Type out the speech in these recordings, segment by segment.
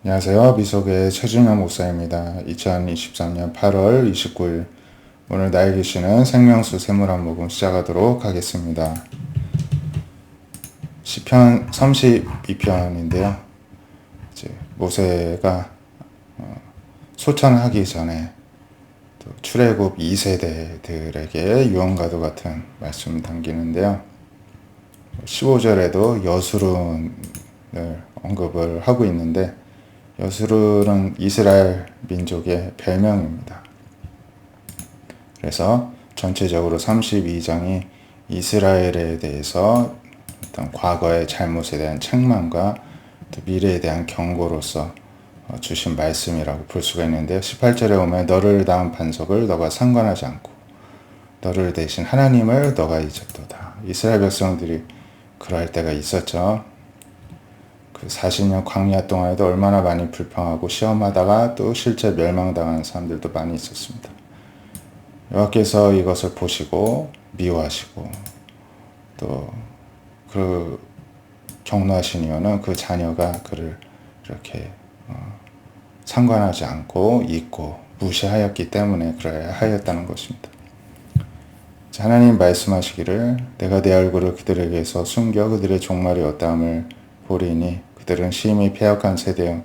안녕하세요. 미속의 최준현 목사입니다. 2023년 8월 29일 오늘 나에 계시는 생명수 세무람 모금 시작하도록 하겠습니다. 시편 32편인데요. 이제 모세가 소천하기 전에 또 출애굽 2세대들에게 유언과도 같은 말씀을 담기는데요. 15절에도 여수론을 언급을 하고 있는데 여수론은 이스라엘 민족의 별명입니다. 그래서 전체적으로 32장이 이스라엘에 대해서 어떤 과거의 잘못에 대한 책망과 또 미래에 대한 경고로서 주신 말씀이라고 볼 수가 있는데요. 18절에 오면 너를 다한 반석을 너가 상관하지 않고 너를 대신 하나님을 너가 잊었도다. 이스라엘 백성들이 그럴 때가 있었죠. 그 40년 광야 동안에도 얼마나 많이 불평하고 시험하다가 또 실제 멸망당하는 사람들도 많이 있었습니다. 여호와께서 이것을 보시고 미워하시고 또 그 경노하신 이유는 그 자녀가 그를 이렇게 상관하지 않고 잊고 무시하였기 때문에 그래야 하였다는 것입니다. 하나님 말씀하시기를 내가 내 얼굴을 그들에게서 숨겨 그들의 종말이 어떠함을 보리니 그들은 심히 패역한 세대여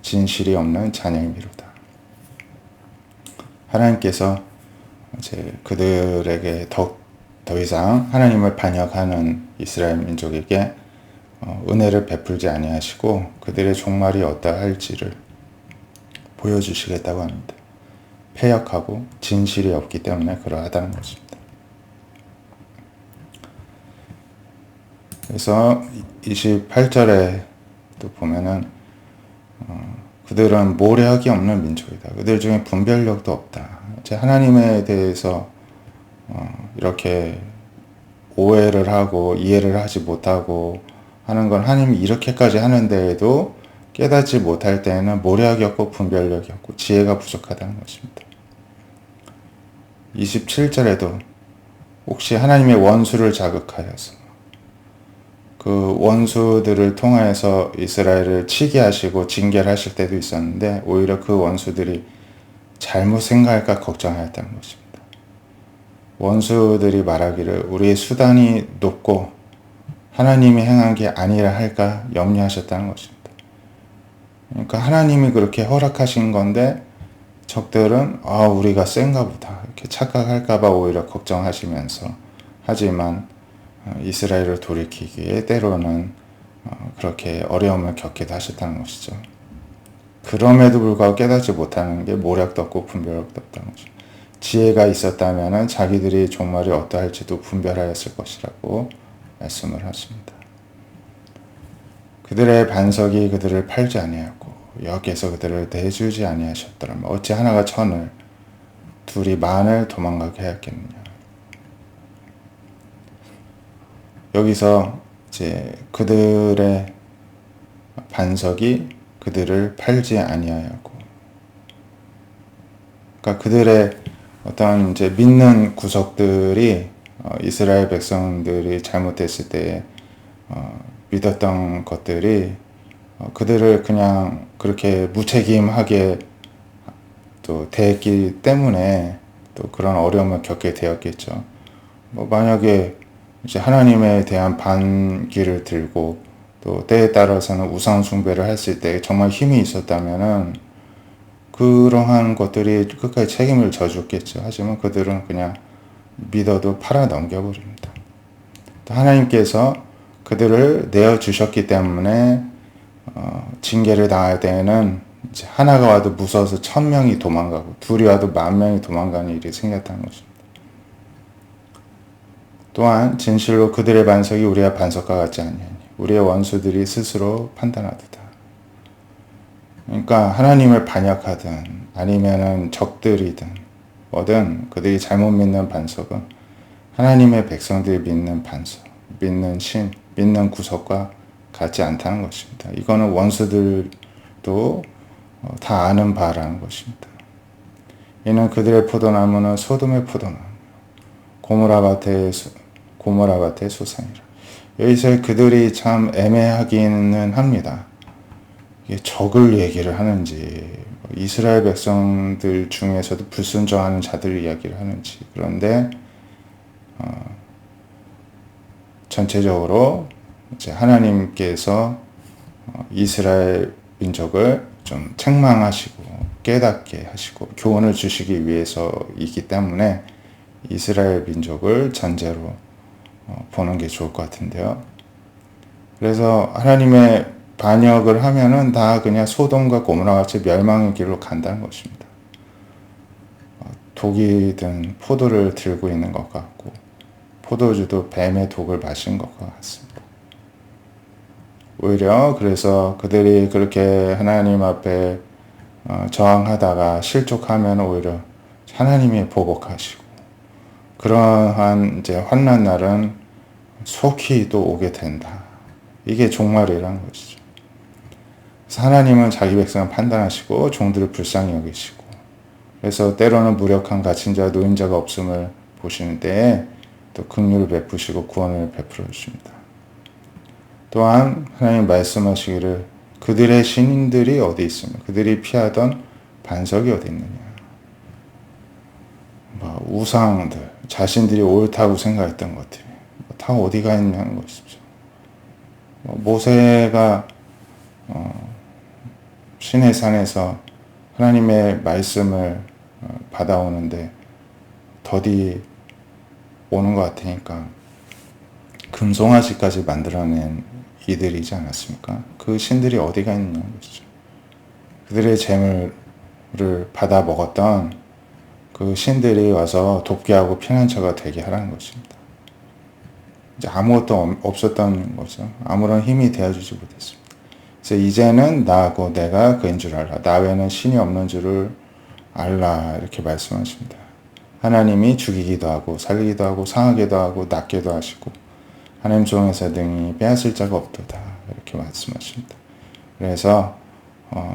진실이 없는 자녀이미로다. 하나님께서 이제 그들에게 더 이상 하나님을 반역하는 이스라엘 민족에게 은혜를 베풀지 아니하시고 그들의 종말이 어떠할지를 보여주시겠다고 합니다. 패역하고 진실이 없기 때문에 그러하다는 것입니다. 그래서 28절에 또 보면은 그들은 모략이 없는 민족이다. 그들 중에 분별력도 없다. 이제 하나님에 대해서 이렇게 오해를 하고 이해를 하지 못하고 하는 건 하나님이 이렇게까지 하는데에도 깨닫지 못할 때에는 모략이 없고 분별력이 없고 지혜가 부족하다는 것입니다. 27절에도 혹시 하나님의 원수를 자극하여서 그 원수들을 통하여서 이스라엘을 치게 하시고 징계를 하실 때도 있었는데 오히려 그 원수들이 잘못 생각할까 걱정하였다는 것입니다. 원수들이 말하기를 우리의 수단이 높고 하나님이 행한 게 아니라 할까 염려하셨다는 것입니다. 그러니까 하나님이 그렇게 허락하신 건데 적들은 우리가 센가 보다 이렇게 착각할까 봐 오히려 걱정하시면서 하지만 이스라엘을 돌이키기에 때로는 그렇게 어려움을 겪기도 하셨다는 것이죠. 그럼에도 불구하고 깨닫지 못하는 게 모략도 없고 분별력도 없다는 것이죠. 지혜가 있었다면 자기들이 종말이 어떠할지도 분별하였을 것이라고 말씀을 하십니다. 그들의 반석이 그들을 팔지 아니하였고 여호와께서 그들을 내주지 아니하셨더라면 어찌 하나가 천을 둘이 만을 도망가게 하였겠느냐. 여기서 이제 그들의 반석이 그들을 팔지 아니하였고, 그러니까 그들의 어떤 이제 믿는 구석들이 이스라엘 백성들이 잘못했을 때 믿었던 것들이 그들을 그냥 그렇게 무책임하게 또 대했기 때문에 또 그런 어려움을 겪게 되었겠죠. 만약에 이제 하나님에 대한 반기를 들고 또 때에 따라서는 우상 숭배를 했을 때 정말 힘이 있었다면은 그러한 것들이 끝까지 책임을 져줬겠죠. 하지만 그들은 그냥 믿어도 팔아 넘겨버립니다. 또 하나님께서 그들을 내어주셨기 때문에 징계를 당할 때에는 이제 하나가 와도 무서워서 1000명이 도망가고 둘이 와도 10,000명이 도망가는 일이 생겼다는 것입니다. 또한 진실로 그들의 반석이 우리의 반석과 같지 아니하니 우리의 원수들이 스스로 판단하도다. 그러니까 하나님을 반역하든 아니면은 적들이든 뭐든 그들이 잘못 믿는 반석은 하나님의 백성들이 믿는 반석, 믿는 신, 믿는 구석과 같지 않다는 것입니다. 이거는 원수들도 다 아는 바라는 것입니다. 이는 그들의 포도나무는 소돔의 포도나무, 고모라 밭의 소산이라. 여기서 그들이 참 애매하기는 합니다. 이게 적을 얘기를 하는지, 이스라엘 백성들 중에서도 불순종하는 자들 이야기를 하는지. 그런데 전체적으로 이제 하나님께서 이스라엘 민족을 좀 책망하시고 깨닫게 하시고 교훈을 주시기 위해서이기 때문에 이스라엘 민족을 전제로 보는 게 좋을 것 같은데요. 그래서 하나님의 반역을 하면은 다 그냥 소돔과 고모라 같이 멸망의 길로 간다는 것입니다. 독이 든 포도를 들고 있는 것 같고 포도주도 뱀의 독을 마신 것과 같습니다. 오히려 그래서 그들이 그렇게 하나님 앞에 저항하다가 실족하면 오히려 하나님이 보복하시고 그러한 이제 환난 날은 속히 또 오게 된다. 이게 종말이라는 것이죠. 그래서 하나님은 자기 백성을 판단하시고 종들을 불쌍히 여기시고 그래서 때로는 무력한 갇힌 자 노인자가 없음을 보시는 때에 또 긍휼을 베푸시고 구원을 베풀어 주십니다. 또한 하나님 말씀하시기를 그들의 신인들이 어디 있으며 그들이 피하던 반석이 어디 있느냐. 우상들, 자신들이 옳다고 생각했던 것들이 다 어디가 있냐는 것이죠. 모세가 시내 산에서 하나님의 말씀을 받아오는데 더디 오는 것 같으니까 금송아지까지 만들어낸 이들이지 않았습니까? 그 신들이 어디가 있냐는 것이죠. 그들의 재물을 받아 먹었던 그 신들이 와서 돕게 하고 피난처가 되게 하라는 것입니다. 이제 아무것도 없었던 거죠. 아무런 힘이 되어주지 못했습니다. 그래서 이제는 나하고 내가 그인 줄 알라. 나 외에는 신이 없는 줄을 알라. 이렇게 말씀하십니다. 하나님이 죽이기도 하고 살리기도 하고 상하기도 하고 낫기도 하시고 하나님 종에서 능히 빼앗을 자가 없도다. 이렇게 말씀하십니다. 그래서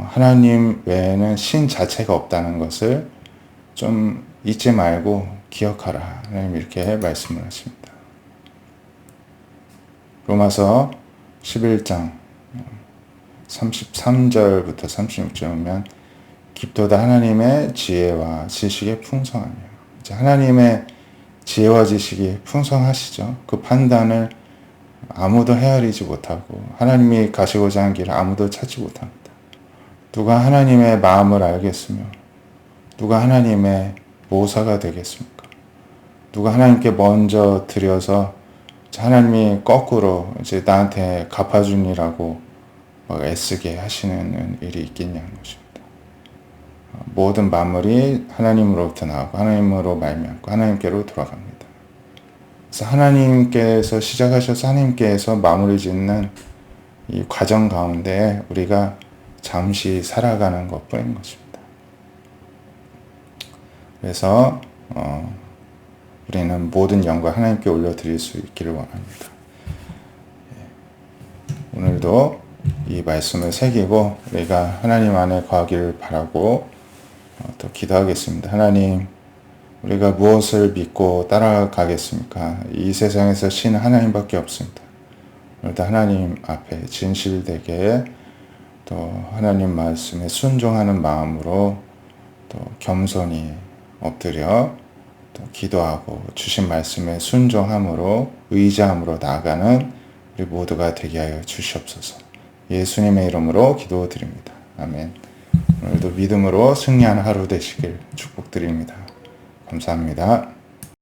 하나님 외에는 신 자체가 없다는 것을 좀 잊지 말고 기억하라. 하나님 이렇게 말씀을 하십니다. 로마서 11장 33절부터 36절 보면 깊도다 하나님의 지혜와 지식의 풍성하며 하나님의 지혜와 지식이 풍성하시죠. 그 판단을 아무도 헤아리지 못하고 하나님이 가시고자 한 길을 아무도 찾지 못합니다. 누가 하나님의 마음을 알겠으며 누가 하나님의 모사가 되겠습니까? 누가 하나님께 먼저 드려서 하나님이 거꾸로 이제 나한테 갚아주니라고 애쓰게 하시는 일이 있겠냐는 것입니다. 모든 만물이 하나님으로부터 나오고 하나님으로 말미암고 하나님께로 돌아갑니다. 그래서 하나님께서 시작하셔서 하나님께서 마무리 짓는 이 과정 가운데 우리가 잠시 살아가는 것뿐인 것입니다. 그래서 우리는 모든 영광 하나님께 올려드릴 수 있기를 원합니다. 오늘도 이 말씀을 새기고 우리가 하나님 안에 거하기를 바라고 또 기도하겠습니다. 하나님, 우리가 무엇을 믿고 따라가겠습니까? 이 세상에서 신은 하나님밖에 없습니다. 오늘도 하나님 앞에 진실되게 또 하나님 말씀에 순종하는 마음으로 또 겸손히 엎드려 또 기도하고 주신 말씀에 순종함으로 의지함으로 나아가는 우리 모두가 되게 하여 주시옵소서. 예수님의 이름으로 기도드립니다. 아멘. 오늘도 믿음으로 승리하는 하루 되시길 축복드립니다. 감사합니다.